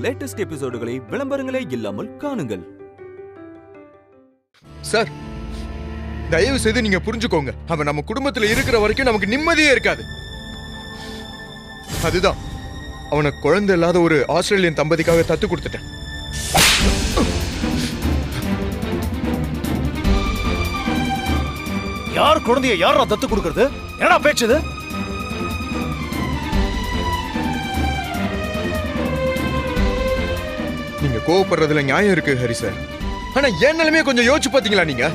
Latest எபிசோடுகளை விளம்பரங்களே இல்லாமல் காணுங்கள். Sir, தயவு செய்து நீங்க புரிஞ்சுக்கோங்க. அவன் நம்ம குடும்பத்துல இருக்கிற வரைக்கும் நமக்கு நிம்மதியே இருக்காது. அதுதான் அவனை குழந்தை இல்லாத ஒரு ஆஸ்திரேலியன் தம்பதிக்காக தத்து கொடுத்துட்டேன். யார் குழந்தைய யாரா தத்து கொடுக்கறது? என்னடா பேச்சுது? நீங்க கோவப்படுறதுல நியாயம் இருக்கு ஹரி சார். ஆனா என் நிலைமையை கொஞ்சம் யோசிச்சு பாத்தீங்களா நீங்க?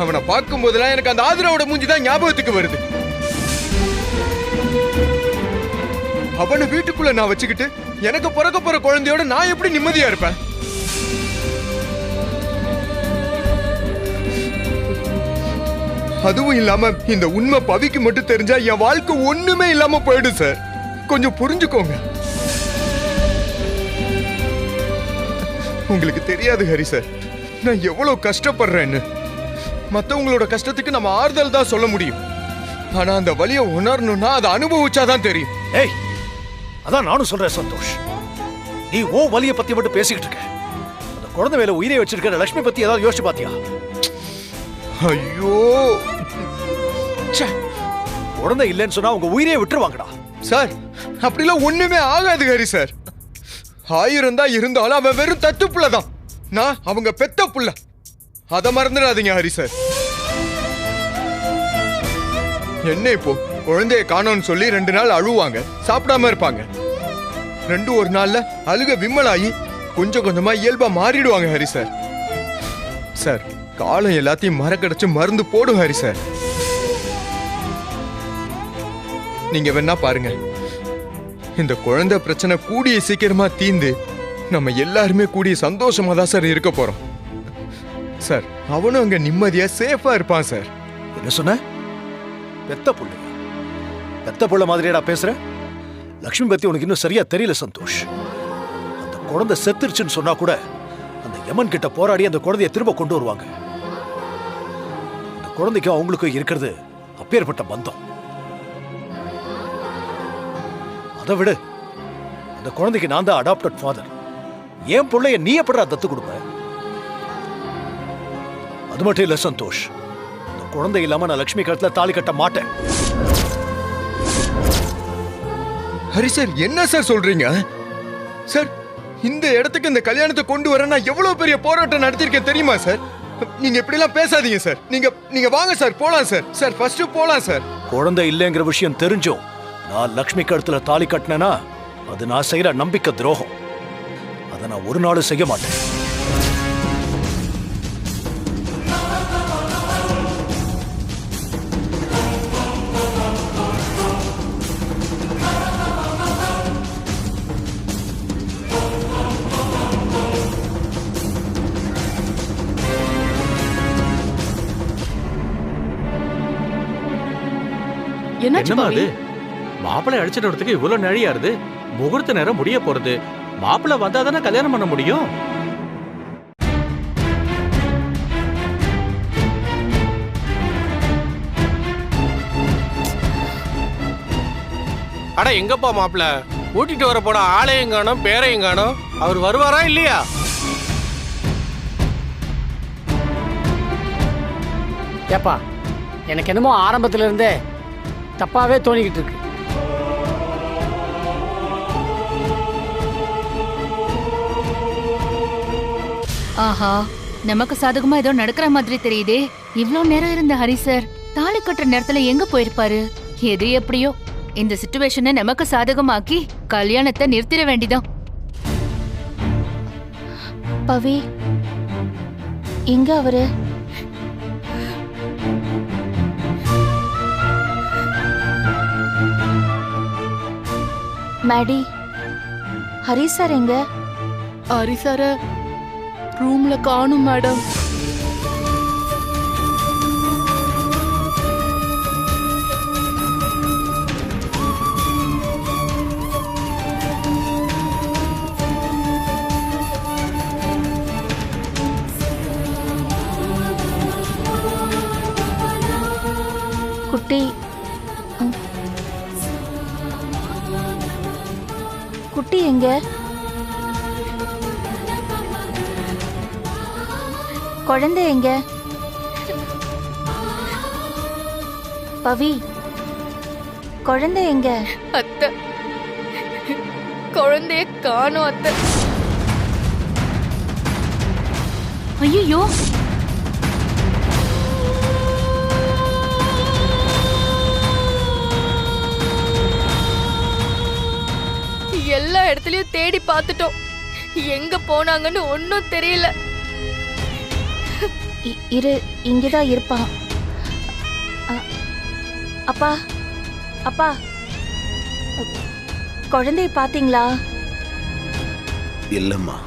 அவனை பார்க்கும் போதெல்லாம் எனக்கு அந்த ஆதிராவோட மூஞ்சிதான் ஞாபகத்துக்கு வருது. அவனை வீட்டுக்குள்ள நான் வச்சுக்கிட்டு எனக்கு பிறக்க போற குழந்தையோட நான் எப்படி நிம்மதியா இருப்பேன்? அதுவும் இல்லாம இந்த உண்மை பவிக்கு மட்டும் தெரிஞ்சா என் வாழ்க்கை ஒண்ணுமே இல்லாம போயிடும் சார். கொஞ்சம் புரிஞ்சுக்கோங்க. உங்களுக்கு தெரியாது ஹரி சார், நான் எவ்வளவு கஷ்டப்படுறேன்னு. மத்தவங்களோட கஷ்டத்துக்கு நம்ம ஆறுதல் தான் சொல்ல முடியும். ஆனா அந்த வலியை உணரணும்னா அதை அனுபவிச்சாதான் தெரியும். ஏய், அதான் நானும் சொல்றேன் சந்தோஷ். நீ ஓ வலிய பத்தி மட்டும் பேசிக்கிட்டு இருக்க. அந்த குழந்தை மேல உயிரை வச்சிருக்கிற லட்சுமி பத்தி ஏதாவது யோசிச்சு பாத்தியா? ஐயோ, குழந்தை இல்லைன்னு சொன்னா உங்க உயிரையே விட்டுருவாங்கடா. சார், அப்படிலாம் ஒண்ணுமே ஆகாது ஹரி சார். 1000 தான் இருந்தாலும் அவன் வெறும் தத்து புள்ள தான். நான் அவங்க பெத்த புள்ள. அதை மறந்துடாதீங்க ஹரி சார். என்ன இப்போ குழந்தைய காணோன்னு சொல்லி 2 நாள் அழுவாங்க, சாப்பிடாம இருப்பாங்க. ஒரு நாள்ல அழுக விம்மலாகி கொஞ்சம் கொஞ்சமா இயல்பா மாறிடுவாங்க ஹரி சார். சார், காலம் எல்லாத்தையும் மறக்கடைச்சு மருந்து போடும் ஹரி சார். நீங்க வேணா பாருங்க, இந்த குழந்தை பிரச்சனை கூடிய சீக்கிரமா தீந்து நம்ம எல்லாருமே கூடிய சந்தோஷமா தான் சார் இருக்க போறோம். சார், அவனும் அங்க நிம்மதியா சேஃபா இருப்பான் சார். என்ன சொன்ன? பெத்த புள்ள? பெத்த புள்ள மாதிரியா பேசுற? லட்சுமி பத்தி உனக்கு இன்னும் சரியா தெரியல சந்தோஷ். அந்த குழந்தை செத்துருச்சுன்னு சொன்னா கூட அந்த யமன் கிட்ட போராடி அந்த குழந்தைய திரும்ப கொண்டு வருவாங்க. அந்த குழந்தைக்கு அவங்களுக்கு இருக்கிறது அப்பேற்பட்ட பந்தம். அதை விட அந்த குழந்தைக்கு நான் தான் அடாப்டட் ஃபாதர். ஏன் பிள்ளைய நீ எப்படா தத்து கொடுப்ப? அது மட்டும் இல்ல சந்தோஷ், அந்த குழந்தை இல்லாம நான் லட்சுமி கழுத்துல தாலி கட்ட மாட்டேன். ஹரி சார், என்ன சார் சொல்றீங்க? சார், இந்த இடத்துக்கு இந்த கல்யாணத்தை கொண்டு வர நான் எவ்வளவு பெரிய போராட்டம் நடத்திருக்கேன் தெரியுமா சார்? நீங்க இப்படி எல்லாம் பேசாதீங்க சார். நீங்க வாங்க சார், போலாம் சார். சார், ஃபர்ஸ்ட் போலாம் சார். குழந்தை இல்லைங்கிற விஷயம் தெரிஞ்சும் நான் லட்சுமி கழுத்துல தாலி கட்டினேனா அது நான் செய்யற நம்பிக்கை துரோகம். அதை நான் ஒரு நாளும் செய்ய மாட்டேன். என்னமா அது? மாப்பிள்ளை அழைச்சிட்டு வரதுக்கு இவ்வளவு நழியாருது? முகூர்த்த நேரம் முடிய போறது. மாப்பிள்ளை வந்தாதானே கல்யாணம் பண்ண முடியும். அட, எங்கப்பா மாப்பிள்ளை? கூட்டிட்டு வர போன ஆளையும் காணோம், பேரையும் காணோம். அவர் வருவாரா இல்லையா? ஏப்பா, எனக்கு என்னமோ ஆரம்பத்துல இருந்தே தப்பாவே தோணிக்கிட்டு இருக்கு. ஆஹா, நமக்கு சாதகமா ஏதோ நடக்கிற மாதிரி தெரியுதே. இவ்ளோ நேரம் இருந்த ஹரி சார் தாலி கட்டுற நேரத்துல எங்க போயிருப்பாரு? எது எப்படியோ இந்த சிச்சுவேஷனை நமக்கு சாதகமாக்கி கல்யாணத்தை நிறுத்திட வேண்டிதான். பவி, எங்க அவரு? மேடி, ஹரி சார் எங்க? ஹரி சார ரூம்ல காணும் மேடம். குட்டி, குட்டி எங்க? குழந்தை எங்க? பவி, குழந்தை எங்க? அத்தை, குழந்தைய காணோம் அத்தை. ஐயோ, எல்லா இடத்துலயும் தேடி பார்த்துட்டோம், எங்க போனாங்கன்னு ஒன்னும் தெரியல. இரு, இங்கதான் இருப்பான். அப்பா, அப்பா, குழந்தைய பாத்தீங்களா? இல்லம்மா.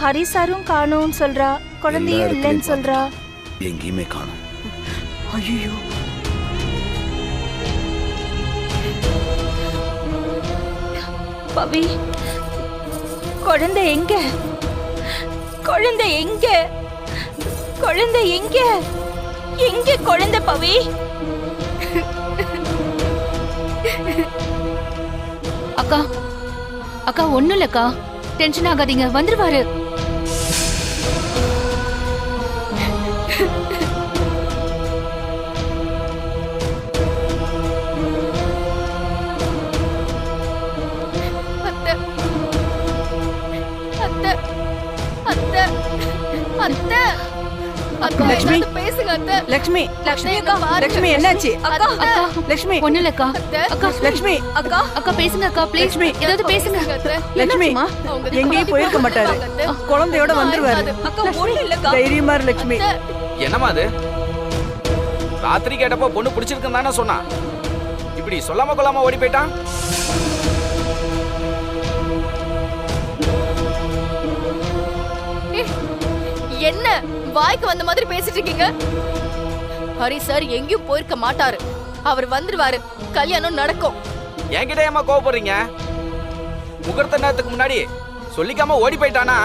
ஹரிசாரும் காணோம்னு சொல்றா, குழந்தையும் இல்லைன்னு சொல்றா. எங்கேயுமே காணோம். ஐயோ, பவி, குழந்தை எங்க? குழந்தை எங்க? குழந்தை எங்க? எங்க குழந்தை பவி? அக்கா, அக்கா ஒண்ணும் இல்லக்கா, டென்ஷன் ஆகாதீங்க, வந்துருவாரு. லட்சுமி, பேசுங்க அத்தை. லட்சுமி, லட்சுமி அக்கா, லட்சுமி என்னாச்சு? அக்கா, லட்சுமி, ஒண்ணும் இல்லக்கா. அக்கா, லட்சுமி, அக்கா, அக்கா பேசுங்க அக்கா, ப்ளீஸ். லட்சுமி, ஏதாவது பேசுங்க. லட்சுமி, எங்கேயும் போயிருக்க மாட்டாரு, குழந்தையோட வந்துருவாரு. தைரியமா இரு லட்சுமி. என்னமா அது? ராத்திரி கேட்டப்போ பொண்ணு பிடிச்சிருக்குன்னு தானே சொன்னா, இப்படி சொல்லாம கொள்ளாம ஓடி போயிட்டான். என்ன வாய்க்கு வந்த மாதிரி பேசிட்டு இருக்கீங்க? ஹரி சார் எங்கேயும் போயிருக்க மாட்டாரு, அவர் வந்துருவாரு, கல்யாணம் நடக்கும். என்கிட்ட ஏமா கோவப்படுறீங்க? முகூர்த்த நேரத்துக்கு முன்னாடி சொல்லிக்காம ஓடி போயிட்டானா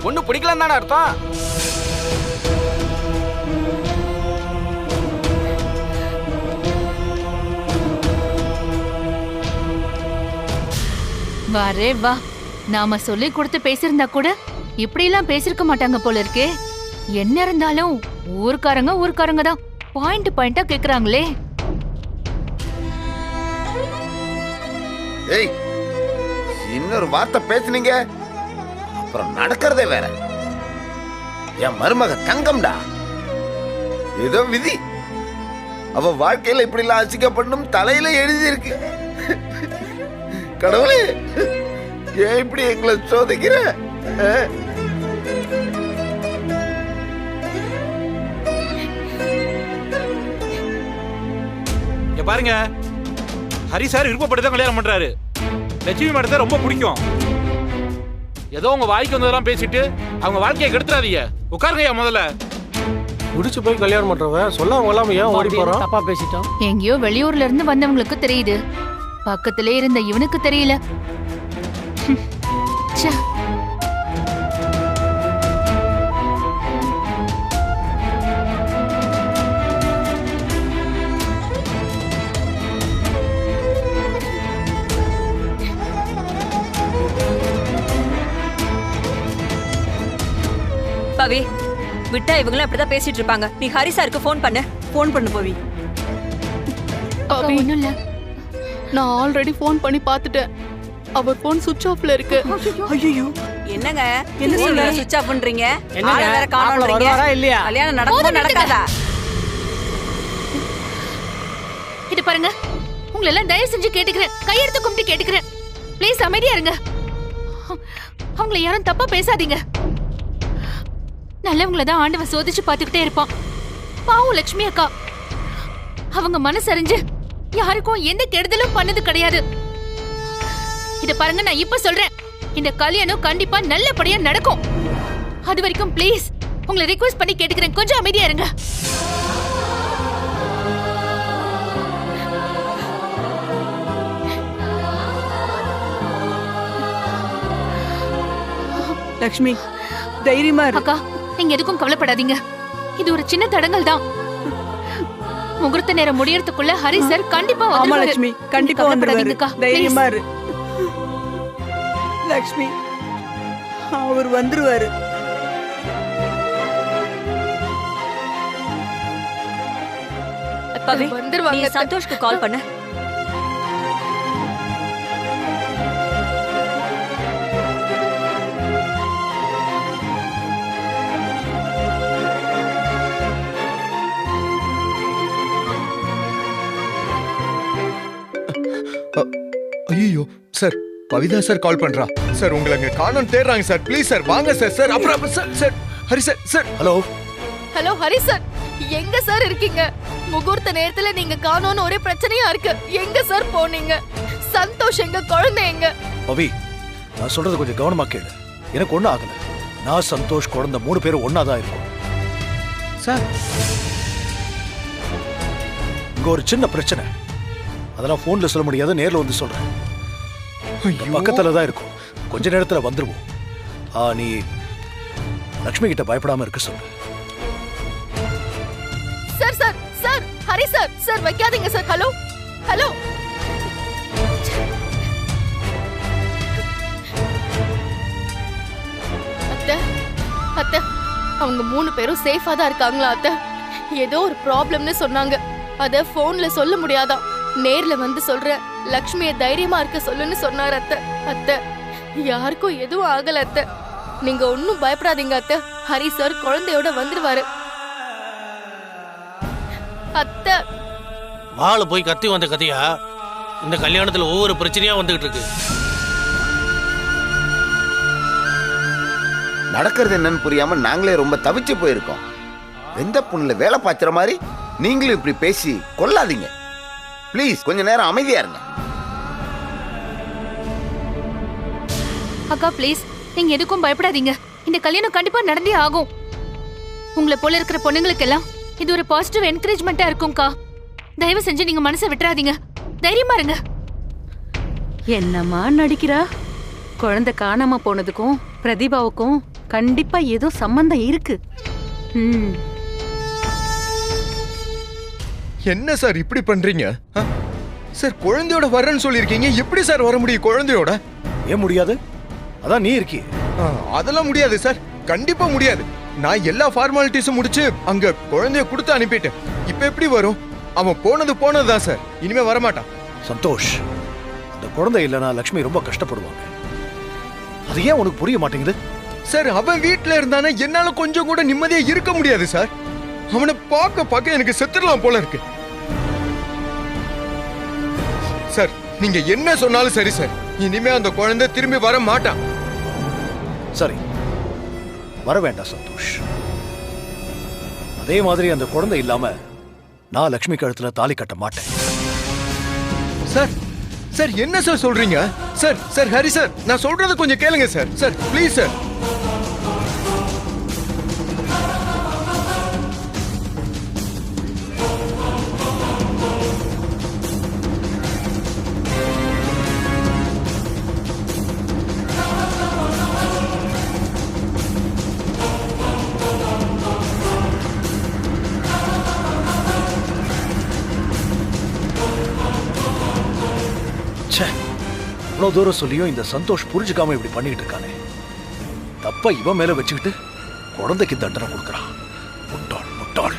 ஒண்ணு பிடிக்கலன்னு தானே அர்த்தம்? வரே வா, நாம சொல்லி கொடுத்து பேசியிருந்தா கூட இப்படி எல்லாம் பேசிருக்க மாட்டாங்க போல இருக்கே. என்ன இருந்தாலும் ஊர்க்காரங்க தான், பாயிண்ட் பாயிண்டா கேக்குறாங்களே. ஏய், இன்னொரு வார்த்தை பேசுனீங்க அப்புறம் நடக்கிறதே வேற. என் மருமக தங்கம்டா, ஏதோ விதி. அவ வாழ்க்கையில இப்படி எல்லாம் அசிக்கப்படணும் தலையில எழுதி இருக்கு. கடவுளே, ஏன் இப்படி எங்களை சோதிக்கிற? பாருங்க, ஹரி சார் விருப்பப்பட்டு தான் கல்யாணம் பண்றாரு. லட்சுமி மேடத்தை ரொம்ப பிடிக்கும். ஏதோ உங்க வாய்க்கு வந்ததெல்லாம் பேசிட்டு அவங்க வாழ்க்கையை கெடுத்துறாதீங்க. உட்காருங்க முதல்ல. முடிச்சு போய் கல்யாணம் பண்றவன் சொல்ல அவங்க எல்லாம் ஏன் ஓடி போறோம்? தப்பா பேசிட்டோம். எங்கேயோ வெளியூர்ல இருந்து வந்தவங்களுக்கு தெரியுது, பக்கத்திலே இருந்த இவனுக்கு தெரியல. ச்சே. பவி, விட்டா இவங்களும் அப்படிதான் பேசிட்டு இருப்பாங்க. நீ ஹரி சாருக்கு ஃபோன் பண்ணு. ஃபோன் பண்ணு பவி. ஒண்ணும் இல்ல, நான் ஆல்ரெடி ஃபோன் பண்ணி பார்த்துட்டேன். அவர் ஃபோன் சுவிட்ச் ஆஃப்ல இருக்கு. ஐயோ, என்னங்க என்ன சொல்ற? சுவிட்ச் ஆஃப் பண்றீங்க? ஆள வேற காணோம்ன்றீங்க. வருவாரா இல்லையா? கல்யாணம் நடக்குமா நடக்காதா? இது பாருங்க, உங்களை எல்லாம் தயவு செஞ்சு கேட்டுக்கிறேன், கையெடுத்து கும்பிட்டு கேட்டுக்கிறேன், ப்ளீஸ் அமைதியா இருங்க. அவங்கள யாரும் தப்பா பேசாதீங்க. நல்லவங்கள தான் ஆண்டவன் சோதிச்சு பார்த்துக்கிட்டே இருப்பான். பாவம் லட்சுமி அக்கா, அவங்க மனசறிஞ்சு யாருக்கும் எந்த கெடுதலும் பண்ணது கிடையாது. இத பாருங்க, நான் இப்ப சொல்றேன், இந்த கல்யாணம் கண்டிப்பா நல்லபடியா நடக்கும். அது வரைக்கும் ப்ளீஸ் உங்களை ரிக்வெஸ்ட் பண்ணி கேட்டுக்கிறேன், கொஞ்சம் அமைதியா இருங்க. லட்சுமி, தைரியமா இரு. அக்கா, நீங்க எதுக்கும் கவலைப்படாதீங்க. இது ஒரு சின்ன தடங்கல் தான். முகூர்த்த நேரம் முடியறதுக்குள்ள ஹரி சார் கண்டிப்பா வந்துருவாரு. ஆமா லட்சுமி, கண்டிப்பா வந்துருவாரு. தைரியமா இரு லட்சுமி, அவர் வந்துருவாரு. பவி வந்துருவாங்க. நீ சந்தோஷ்க்கு கால் பண்ணு. ஐயோ சார், பவிதா சார் கால் பண்றா சார். உங்களை அங்க காணோம் தேடுறாங்க சார். ப்ளீஸ் சார் வாங்க சார். சார் அப்புறம் sir sir Hari sir sir. Hello hello Hari sir, எங்க சார் இருக்கீங்க? முகூர்த்த நேரத்துல நீங்க காணோன்னு ஒரே பிரச்சனையா இருக்கு. எங்க சார் போனீங்க? சந்தோஷ் எங்க? குழந்தை எங்க? பவி, நான் சொல்றது கொஞ்சம் கவனமா கேளு. எனக்கு ஒண்ணும் ஆகல. நான் சந்தோஷ் குழந்தை 3 பேரும் ஒன்னாதான் இருக்கும் சார். இங்க ஒரு சின்ன பிரச்சனை. அதெல்லாம் போன்ல சொல்ல முடியாது, நேர்ல வந்து சொல்றேன். பக்கத்துல தான் இருக்கும். கொஞ்ச நேரத்துல வந்துருவோம். நீ லக்ஷ்மி கிட்ட பயப்படாம இருக்க சொல்லு. Sir sir sir Hari sir sir வைக்காதீங்க சார். Hello hello. அத்தை அத்தை, அவங்க 3 பேரும் சேஃபா தான் இருக்காங்களா அத்தை? ஏதோ ஒரு ப்ராப்ளம்னு சொன்னாங்க. அத போன்ல சொல்ல முடியாதான். நேர்ல வந்து சொல்றேன். லக்ஷ்மிய தைரியமா இருக்க சொல்லுன்னு சொன்னார் அத்தை. அத்தை, யாருக்கும் எதுவும் ஆகல அத்தை. நீங்க ஒன்னும் பயப்படாதீங்க அத்தை. ஹரி சார் குழந்தையோட வந்துருவாரு அத்தை. வாழ போய் கத்தி வந்த கதையா இந்த கல்யாணத்துல ஒவ்வொரு பிரச்சனையா வந்துகிட்டு இருக்கு. நடக்கிறது என்னன்னு புரியாம நாங்களே ரொம்ப தவிச்சு போயிருக்கோம். எந்த பொண்ணுல வேலை பாய்ச்சுற மாதிரி நீங்களும் இப்படி பேசி கொள்ளாதீங்க. ப்ளீஸ் கொஞ்ச நேரம் அமைதியா இருங்க. அக்கா ப்ளீஸ், நீங்க எதுக்கும் பயப்படாதீங்க. இந்த கல்யாணம் கண்டிப்பா நடந்தே ஆகும். உங்களை போல இருக்கிற பொண்ணுங்களுக்கு எல்லாம் இது ஒரு பாசிட்டிவ் என்கரேஜ்மெண்டா இருக்கும்க்கா. தயவு செஞ்சு நீங்க மனசை விட்டுறாதீங்க. தைரியமா இருங்க. என்னம்மா நடிக்கிறா? குழந்தை காணாம போனதுக்கும் பிரதீபாவுக்கும் கண்டிப்பா ஏதோ சம்பந்தம் இருக்கு. என்ன சார் இப்படி பண்றீங்க? சார் குழந்தையோட வரேன்னு சொல்லிருக்கீங்க. எப்படி சார் வர முடியும் குழந்தையோட? ஏன் முடியாது? அதான் நீ இருக்கி. அதெல்லாம் முடியாது சார், கண்டிப்பா முடியாது. நான் எல்லா ஃபார்மாலிட்டிஸும் முடிச்சு அங்க குழந்தைய கொடுத்து அனுப்பிட்டேன். இப்ப எப்படி வரும்? அவன் போனதுதான் சார். இனிமே வரமாட்டான். சந்தோஷ், அந்த குழந்தை இல்லைன்னா லக்ஷ்மி ரொம்ப கஷ்டப்படுவாங்க. அது ஏன் உனக்கு புரிய மாட்டேங்குது? சார் அவன் வீட்டுல இருந்தானே என்னால கொஞ்சம் கூட நிம்மதியா இருக்க முடியாது சார். அவனை பார்க்க எனக்கு செத்துடலாம் போல இருக்கு. சார் நீங்க என்ன சொன்னாலும் சரி சார். இனிமே அந்த குழந்தை திரும்பி வர மாட்டான். சரி, வர வேண்டாம் சந்தோஷ். அதே மாதிரி அந்த குழந்தை இல்லாம நான் லக்ஷ்மி கழுத்துல தாலி கட்ட மாட்டேன். சார் சார் என்ன சார் சொல்றீங்க? சார் சார் ஹரி சார், நான் சொல்றத கொஞ்சம் கேளுங்க சார். Sir please sir. இவ்வளவு தூரம் சொல்லியும் இந்த சந்தோஷ் புரிஞ்சுக்காம இப்படி பண்ணிட்டு இருக்கானே. தப்ப இவன் மேல வச்சுக்கிட்டு குழந்தைக்கு தண்டனை கொடுக்கறான். முட்டாள் முட்டாள்.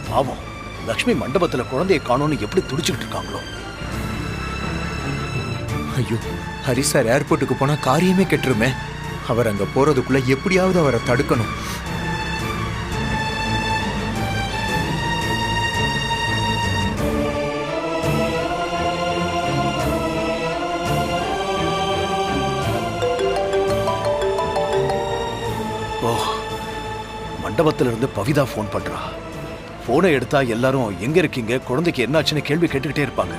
பாவம், லக்ஷ்மி மண்டபத்துல குழந்தையை காணோன்னு எப்படி துடிச்சுக்கிட்டு இருக்காங்களோ. ஐயோ, ஹரி சார் ஏர்போர்ட்டுக்கு போனா காரியமே கெட்டுருமே. அவர் அங்க போறதுக்குள்ள எப்படியாவது அவரை தடுக்கணும். மண்டபத்துல இருந்து பவிதா போன் பண்றா. போனை எடுத்தா எல்லாரும் எங்க இருக்கீங்க, குழந்தைக்கு என்னாச்சுன்னு கேள்வி கேட்டுக்கிட்டே இருப்பாங்க.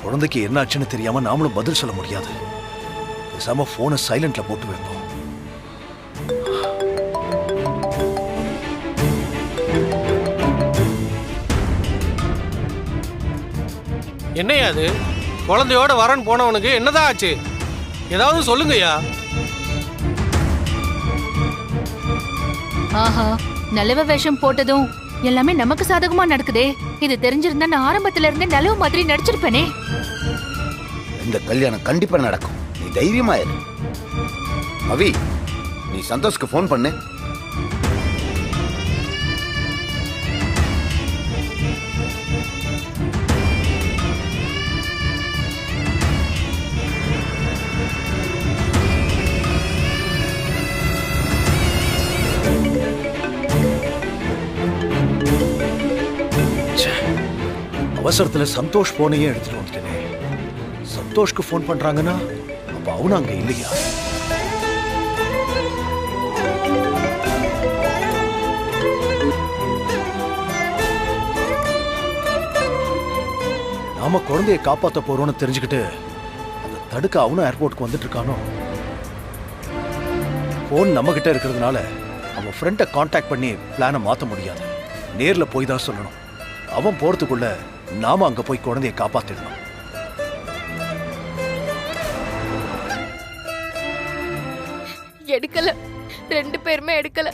குழந்தைக்கு என்னாச்சுன்னு தெரியாம நாமளும் பதில் சொல்ல முடியாது. பேசாம போனை சைலண்ட்ல போட்டு வைப்போம். என்னையா அது? குழந்தையோட வரன் போனவனுக்கு என்னதான் ஆச்சு? ஏதாவது சொல்லுங்கய்யா. ஆஹா, நல்லவ வேஷம் போட்டதும் எல்லாமே நமக்கு சாதகமா நடக்குதே. இது தெரிஞ்சிருந்தா நான் ஆரம்பத்துல இருந்தே நல்லவ மாதிரி நடிச்சிருப்பேனே. இந்த கல்யாணம் கண்டிப்பா நடக்கும். நீ தைரியமா இரு. அவி, நீ சந்தோஷ்க்கு போன் பண்ணு. அவசரத்துல சந்தோஷ் போனையே எடுத்துட்டு வந்துட்டேனே. சந்தோஷ்க்கு ஃபோன் பண்றாங்கன்னா அப்ப அவனும் அங்க இல்லையா? நாம குழந்தையை காப்பாத்த போறோம்னு தெரிஞ்சுக்கிட்டு அதை தடுக்க அவனும் ஏர்போர்ட்டுக்கு வந்துட்டு இருக்கானோ? போன் நம்ம கிட்ட இருக்கிறதுனால அவன் ஃப்ரெண்டை கான்டாக்ட் பண்ணி பிளானை மாத்த முடியாது. நேர்ல போய் தான் சொல்லணும். அவன் போறதுக்குள்ள நாம அங்க போய் குழந்தையை காப்பாத்திடணும். எடுக்கல, 2 பேருமே எடுக்கல.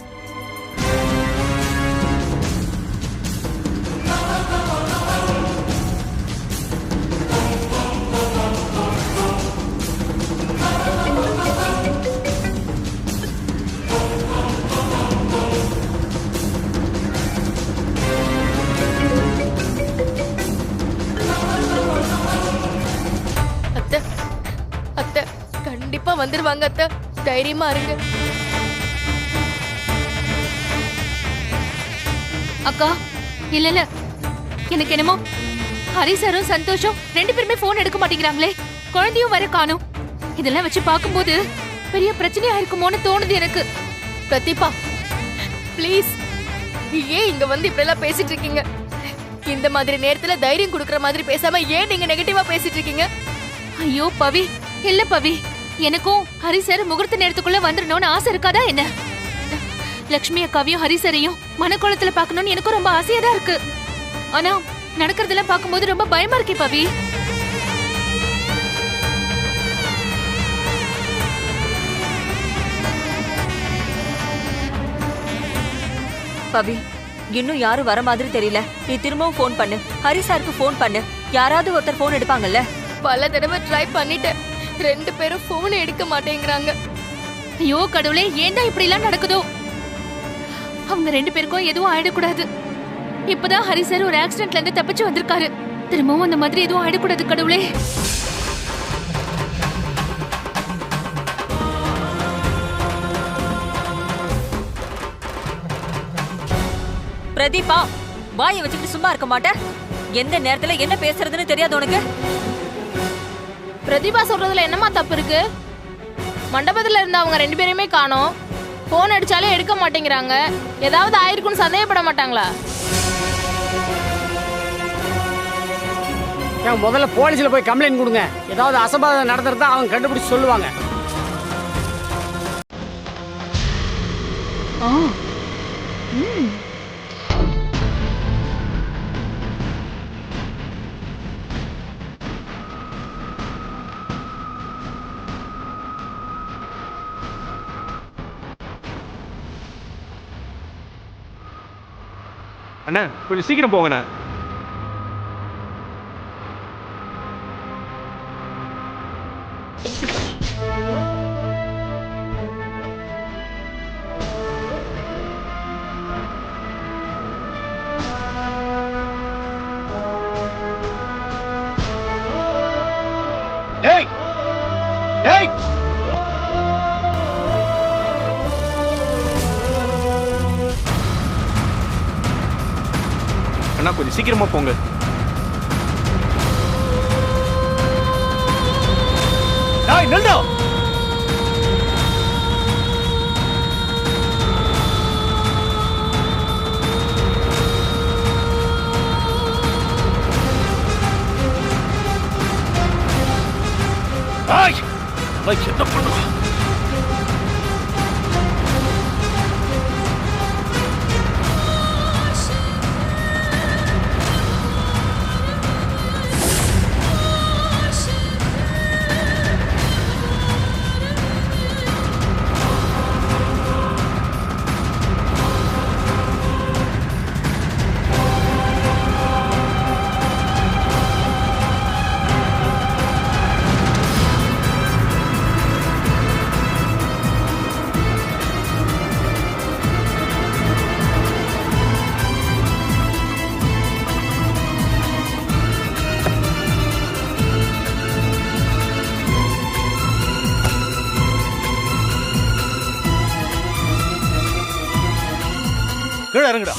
அத்தை கண்டிப்பா வந்துருவாங்க. அத்தை தைரியமா இருங்க. அக்கா இல்ல இல்ல, எனக்கு என்னமோ ஹரி சாரும் சந்தோஷம் 2 பேருமே போன் எடுக்க மாட்டேங்கிறாங்களே. குழந்தையும் வர காணோம். இதெல்லாம் வச்சு பார்க்கும்போது பெரிய பிரச்சனையா இருக்குமோன்னு தோணுது எனக்கு. பிரதீபா ப்ளீஸ், ஏன் இங்க வந்து இப்படி எல்லாம் பேசிட்டு இருக்கீங்க? இந்த மாதிரி நேரத்துல தைரியம் கொடுக்கற மாதிரி பேசாம ஏன் நீங்க நெகட்டிவா பேசிட்டு இருக்கீங்க? ஐயோ பவி, இல்ல பவி, எனக்கும் ஹரி சார் முகூர்த்த நேரத்துக்குள்ள வந்துடணும்னு ஆசை இருக்காதா என்ன? லக்ஷ்மி அக்காவையும் ஹரி சாரையும் மனக்குளத்துல பாக்கணும்னு எனக்கும் ரொம்ப ஆசையா தான் இருக்கு. ஆனா நடக்கிறதெல்லாம் பார்க்கும்போது ரொம்ப பயமா இருக்கே பவி. பவி, இன்னும் யாரும் வர மாதிரி தெரியல. நீ திரும்பவும் ஃபோன் பண்ணு. ஹரி சாருக்கு ஃபோன் பண்ணு. யாராவது ஒருத்தர் ஃபோன் எடுப்பாங்கல்ல. பல தடவை ட்ரை பண்ணிட்டேன். 2 பேரும் போன் எடுக்க மாட்டேங்கிறாங்க. ஐயோ கடவுளே, ஏன் தான் இப்படி எல்லாம் நடக்குதோ? அவங்க 2 பேருக்கும் எதுவும் ஆயிடக்கூடாது. இப்பதான் ஹரி சார் ஒரு ஆக்சிடென்ட்ல இருந்து தப்பிச்சு வந்திருக்காரு. திரும்பவும் அந்த மாதிரி எதுவும் ஆயிடக்கூடாது கடவுளே. பிரதீபா, வாயை வச்சுக்கிட்டு சும்மா இருக்க மாட்டேன். எந்த நேரத்துல என்ன பேசுறதுன்னு தெரியாது உனக்கு? பிரதீபா சொல்றதுல என்னமா தப்பு இருக்கு? மண்டபத்துல இருந்த அவங்க 2 பேரையுமே காணோம். போன் அடிச்சாலே எடுக்க மாட்டேங்கிறாங்க. ஏதாவது ஆயிருக்குன்னு சந்தேகப்பட மாட்டாங்களா? முதல்ல போலீஸ்ல போய் கம்ப்ளைண்ட் கொடுங்க. ஏதாவது அசம்பாவிதம் நடந்துருந்தா அவங்க கண்டுபிடிச்சு சொல்லுவாங்க. அண்ணா கொஞ்சம் சீக்கிரம் போங்கண்ணா. டேய் டேய், அண்ணா கொஞ்சம் சீக்கிரமா போங்க. டேய் நில்லு. டேய், அவன் என்ன பண்ணுவான்? கீழே இறங்குடா.